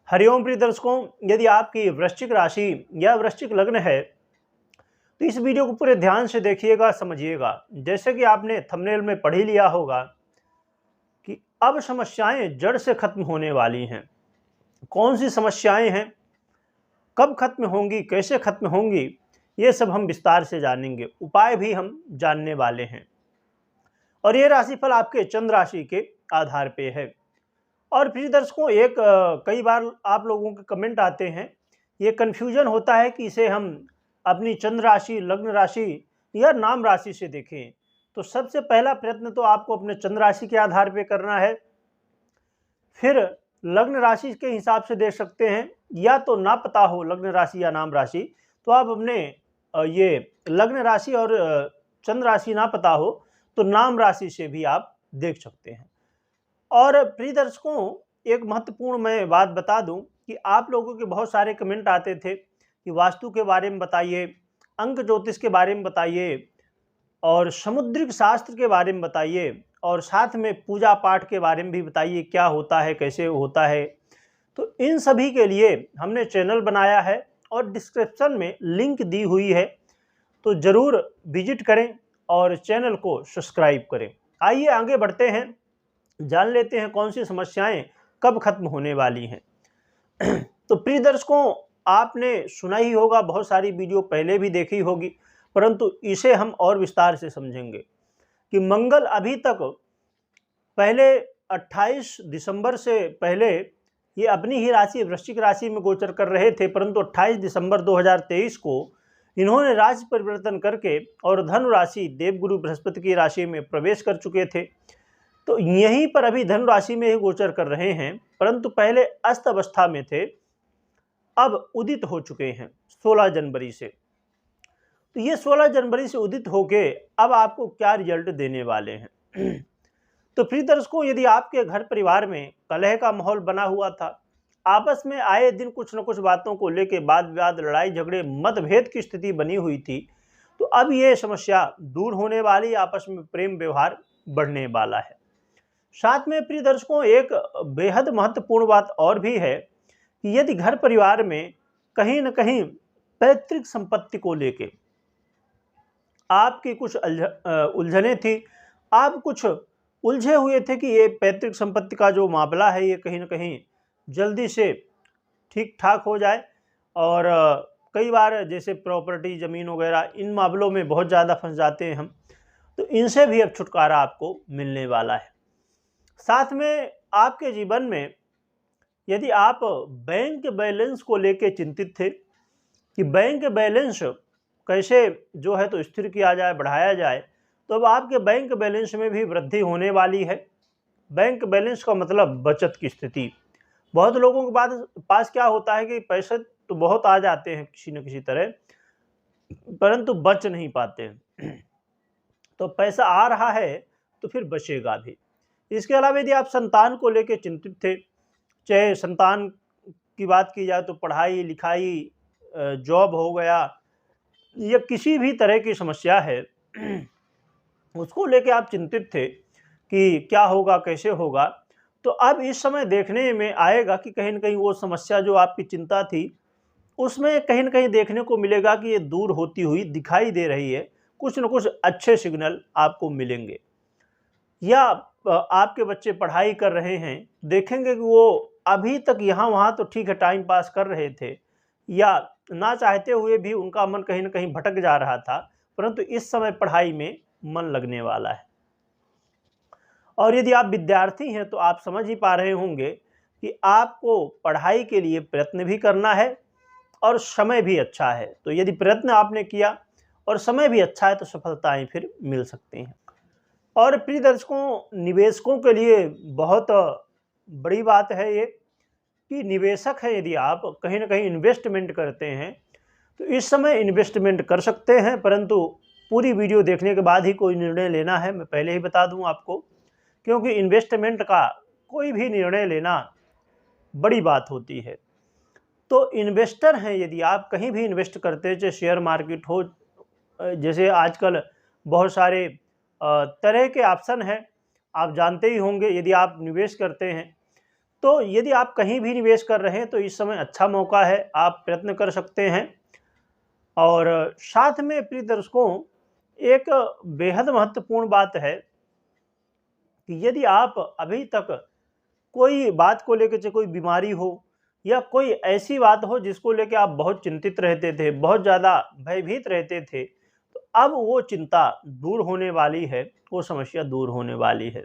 हरिओम प्रिय दर्शकों, यदि आपकी वृश्चिक राशि या वृश्चिक लग्न है तो इस वीडियो को पूरे ध्यान से देखिएगा, समझिएगा। जैसे कि आपने थंबनेल में पढ़ ही लिया होगा कि अब समस्याएं जड़ से खत्म होने वाली हैं। कौन सी समस्याएं हैं, कब खत्म होंगी, कैसे खत्म होंगी, ये सब हम विस्तार से जानेंगे। उपाय भी हम जानने वाले हैं। और ये राशिफल आपके चंद्र राशि के आधार पे है। और प्रिय दर्शकों, कई बार आप लोगों के कमेंट आते हैं, ये कन्फ्यूजन होता है कि इसे हम अपनी चंद्र राशि, लग्न राशि या नाम राशि से देखें। तो सबसे पहला प्रयत्न तो आपको अपने चंद्र राशि के आधार पे करना है। फिर लग्न राशि के हिसाब से देख सकते हैं, या तो ना पता हो लग्न राशि या नाम राशि तो आप अपने ये लग्न राशि और चंद्र राशि ना पता हो तो नाम राशि से भी आप देख सकते हैं। और प्रिय दर्शकों, एक महत्वपूर्ण मैं बात बता दूं कि आप लोगों के बहुत सारे कमेंट आते थे कि वास्तु के बारे में बताइए, अंक ज्योतिष के बारे में बताइए, और समुद्रिक शास्त्र के बारे में बताइए, और साथ में पूजा पाठ के बारे में भी बताइए, क्या होता है, कैसे होता है। तो इन सभी के लिए हमने चैनल बनाया है और डिस्क्रिप्शन में लिंक दी हुई है, तो ज़रूर विजिट करें और चैनल को सब्सक्राइब करें। आइए आगे बढ़ते हैं, जान लेते हैं कौन सी समस्याएं कब खत्म होने वाली हैं। तो प्रिय दर्शकों, आपने सुना ही होगा, बहुत सारी वीडियो पहले भी देखी होगी, परंतु इसे हम और विस्तार से समझेंगे कि मंगल अभी तक पहले 28 दिसंबर से पहले ये अपनी ही राशि वृश्चिक राशि में गोचर कर रहे थे, परंतु 28 दिसंबर 2023 को इन्होंने राशि परिवर्तन करके और धनु राशि देवगुरु बृहस्पति की राशि में प्रवेश कर चुके थे। तो यहीं पर अभी धनु राशि में ही गोचर कर रहे हैं, परंतु पहले अस्त अवस्था में थे, अब उदित हो चुके हैं 16 जनवरी से। तो ये 16 जनवरी से उदित होके अब आपको क्या रिजल्ट देने वाले हैं। तो प्रिय दर्शकों, यदि आपके घर परिवार में कलह का माहौल बना हुआ था, आपस में आए दिन कुछ न कुछ बातों को लेकर वाद विवाद, लड़ाई झगड़े, मतभेद की स्थिति बनी हुई थी, तो अब ये समस्या दूर होने वाली, आपस में प्रेम व्यवहार बढ़ने वाला है। साथ में प्रिय दर्शकों, एक बेहद महत्वपूर्ण बात और भी है कि यदि घर परिवार में कहीं न कहीं पैतृक संपत्ति को लेके आपकी कुछ उलझने थी, आप कुछ उलझे हुए थे कि ये पैतृक संपत्ति का जो मामला है ये कहीं न कहीं जल्दी से ठीक ठाक हो जाए, और कई बार जैसे प्रॉपर्टी, ज़मीन वगैरह, इन मामलों में बहुत ज़्यादा फंस जाते हैं हम, तो इनसे भी अब छुटकारा आपको मिलने वाला है। साथ में आपके जीवन में यदि आप बैंक बैलेंस को लेकर चिंतित थे कि बैंक बैलेंस कैसे जो है तो स्थिर किया जाए, बढ़ाया जाए, तो अब आपके बैंक बैलेंस में भी वृद्धि होने वाली है। बैंक बैलेंस का मतलब बचत की स्थिति। बहुत लोगों के पास क्या होता है कि पैसे तो बहुत आ जाते हैं किसी न किसी तरह, परंतु बच नहीं पाते हैं। तो पैसा आ रहा है तो फिर बचेगा भी। इसके अलावा यदि आप संतान को लेकर चिंतित थे, चाहे संतान की बात की जाए तो पढ़ाई लिखाई, जॉब हो गया, या किसी भी तरह की समस्या है उसको लेके आप चिंतित थे कि क्या होगा, कैसे होगा, तो अब इस समय देखने में आएगा कि कहीं न कहीं वो समस्या जो आपकी चिंता थी उसमें कहीं न कहीं देखने को मिलेगा कि ये दूर होती हुई दिखाई दे रही है। कुछ न कुछ अच्छे सिग्नल आपको मिलेंगे। या आपके बच्चे पढ़ाई कर रहे हैं, देखेंगे कि वो अभी तक यहाँ वहाँ तो ठीक है टाइम पास कर रहे थे, या ना चाहते हुए भी उनका मन कहीं न कहीं भटक जा रहा था, परंतु इस समय पढ़ाई में मन लगने वाला है। और यदि आप विद्यार्थी हैं तो आप समझ ही पा रहे होंगे कि आपको पढ़ाई के लिए प्रयत्न भी करना है और समय भी अच्छा है। तो यदि प्रयत्न आपने किया और समय भी अच्छा है तो सफलताएं फिर मिल सकती हैं। और प्रिय दर्शकों, निवेशकों के लिए बहुत बड़ी बात है ये कि निवेशक हैं, यदि आप कहीं न कहीं इन्वेस्टमेंट करते हैं तो इस समय इन्वेस्टमेंट कर सकते हैं, परंतु पूरी वीडियो देखने के बाद ही कोई निर्णय लेना है, मैं पहले ही बता दूं आपको, क्योंकि इन्वेस्टमेंट का कोई भी निर्णय लेना बड़ी बात होती है। तो इन्वेस्टर हैं, यदि आप कहीं भी इन्वेस्ट करते हैं, चाहे शेयर मार्केट हो, जैसे आजकल बहुत सारे तरह के ऑप्शन हैं, आप जानते ही होंगे। यदि आप निवेश करते हैं तो यदि आप कहीं भी निवेश कर रहे हैं तो इस समय अच्छा मौका है, आप प्रयत्न कर सकते हैं। और साथ में प्रिय दर्शकों, एक बेहद महत्वपूर्ण बात है कि यदि आप अभी तक कोई बात को लेकर के, कोई बीमारी हो या कोई ऐसी बात हो जिसको लेकर आप बहुत चिंतित रहते थे, बहुत ज़्यादा भयभीत रहते थे, तो अब वो चिंता दूर होने वाली है, वो समस्या दूर होने वाली है।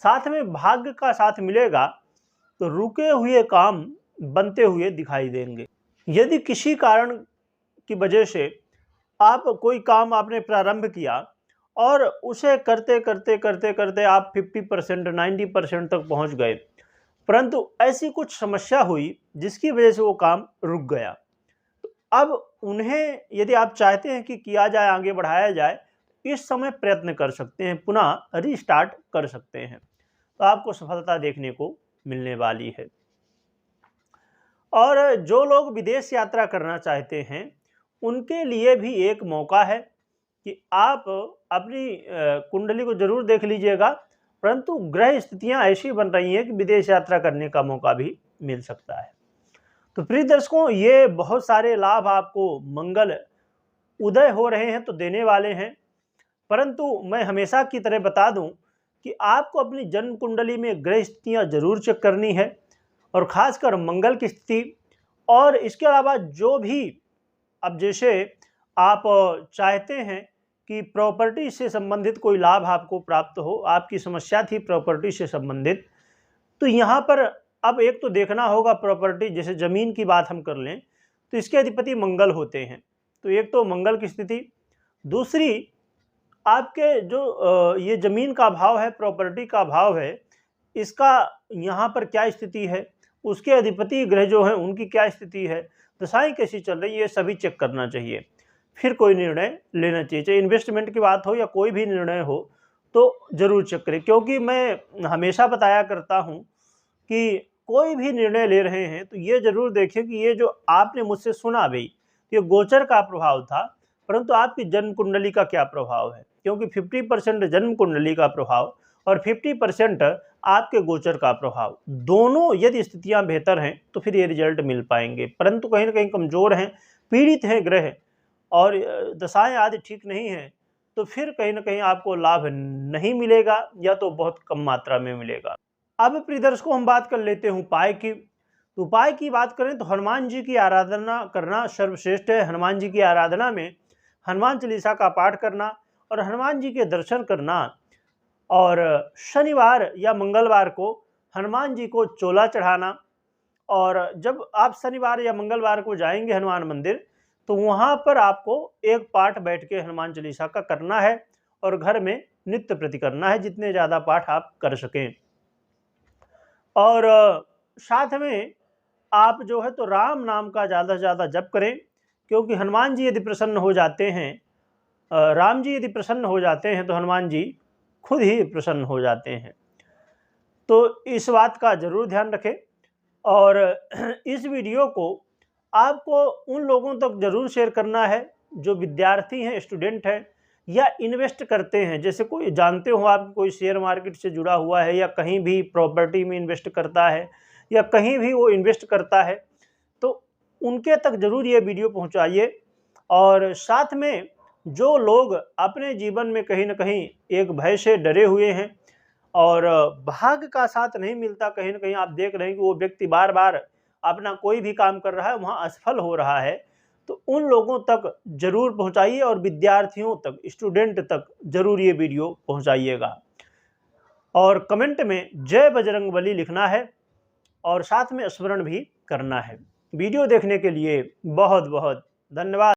साथ में भाग्य का साथ मिलेगा तो रुके हुए काम बनते हुए दिखाई देंगे। यदि किसी कारण की वजह से आप कोई काम आपने प्रारंभ किया और उसे करते करते करते करते आप 50% 90% तक पहुंच गए, परंतु ऐसी कुछ समस्या हुई जिसकी वजह से वो काम रुक गया, तो अब उन्हें यदि आप चाहते हैं कि किया जाए, आगे बढ़ाया जाए, इस समय प्रयत्न कर सकते हैं, पुनः रीस्टार्ट कर सकते हैं, तो आपको सफलता देखने को मिलने वाली है। और जो लोग विदेश यात्रा करना चाहते हैं उनके लिए भी एक मौका है कि आप अपनी कुंडली को जरूर देख लीजिएगा, परंतु ग्रह स्थितियां ऐसी बन रही हैं कि विदेश यात्रा करने का मौका भी मिल सकता है। तो प्रिय दर्शकों, ये बहुत सारे लाभ आपको मंगल उदय हो रहे हैं तो देने वाले हैं, परंतु मैं हमेशा की तरह बता दूं कि आपको अपनी जन्म कुंडली में ग्रह स्थितियां जरूर चेक करनी है, और खासकर मंगल की स्थिति। और इसके अलावा जो भी, अब जैसे आप चाहते हैं कि प्रॉपर्टी से संबंधित कोई लाभ आपको प्राप्त हो, आपकी समस्या थी प्रॉपर्टी से संबंधित, तो यहाँ पर अब एक तो देखना होगा प्रॉपर्टी, जैसे ज़मीन की बात हम कर लें तो इसके अधिपति मंगल होते हैं, तो एक तो मंगल की स्थिति, दूसरी आपके जो ये ज़मीन का भाव है, प्रॉपर्टी का भाव है, इसका यहाँ पर क्या स्थिति है, उसके अधिपति ग्रह जो हैं उनकी क्या स्थिति है, दशाएं कैसी चल रही है, ये सभी चेक करना चाहिए, फिर कोई निर्णय लेना चाहिए। चाहे इन्वेस्टमेंट की बात हो या कोई भी निर्णय हो तो ज़रूर चेक करें, क्योंकि मैं हमेशा बताया करता हूँ कि कोई भी निर्णय ले रहे हैं तो ये ज़रूर देखें कि ये जो आपने मुझसे सुना भाई, ये गोचर का प्रभाव था, परंतु आपकी जन्म कुंडली का क्या प्रभाव है, क्योंकि 50% जन्म कुंडली का प्रभाव और 50% आपके गोचर का प्रभाव, दोनों यदि स्थितियां बेहतर हैं तो फिर ये रिजल्ट मिल पाएंगे, परंतु कहीं ना कहीं कमज़ोर हैं, पीड़ित हैं ग्रह और दशाएं आदि ठीक नहीं हैं, तो फिर कहीं ना कहीं आपको लाभ नहीं मिलेगा या तो बहुत कम मात्रा में मिलेगा। अब प्रिय दर्शकों, हम बात कर लेते हैं उपाय की। तो उपाय की बात करें तो हनुमान जी की आराधना करना सर्वश्रेष्ठ है। हनुमान जी की आराधना में हनुमान चालीसा का पाठ करना और हनुमान जी के दर्शन करना, और शनिवार या मंगलवार को हनुमान जी को चोला चढ़ाना। और जब आप शनिवार या मंगलवार को जाएंगे हनुमान मंदिर, तो वहाँ पर आपको एक पाठ बैठ के हनुमान चालीसा का करना है और घर में नित्य प्रति करना है, जितने ज़्यादा पाठ आप कर सकें। और साथ में आप जो है तो राम नाम का ज़्यादा से ज़्यादा जप करें, क्योंकि हनुमान जी यदि प्रसन्न हो जाते हैं, राम जी यदि प्रसन्न हो जाते हैं तो हनुमान जी खुद ही प्रसन्न हो जाते हैं। तो इस बात का ज़रूर ध्यान रखें। और इस वीडियो को आपको उन लोगों तक ज़रूर शेयर करना है जो विद्यार्थी हैं, स्टूडेंट हैं या इन्वेस्ट करते हैं। जैसे कोई जानते हो आप, कोई शेयर मार्केट से जुड़ा हुआ है या कहीं भी प्रॉपर्टी में इन्वेस्ट करता है या कहीं भी वो इन्वेस्ट करता है, तो उनके तक ज़रूर ये वीडियो पहुंचाइए। और साथ में जो लोग अपने जीवन में कहीं ना कहीं एक भय से डरे हुए हैं और भाग्य का साथ नहीं मिलता, कहीं ना कहीं आप देख रहे हैं कि वो व्यक्ति बार बार अपना कोई भी काम कर रहा है वहाँ असफल हो रहा है, तो उन लोगों तक जरूर पहुँचाइए और विद्यार्थियों तक, स्टूडेंट तक जरूर ये वीडियो पहुँचाइएगा। और कमेंट में जय बजरंगबली लिखना है और साथ में स्मरण भी करना है। वीडियो देखने के लिए बहुत बहुत धन्यवाद।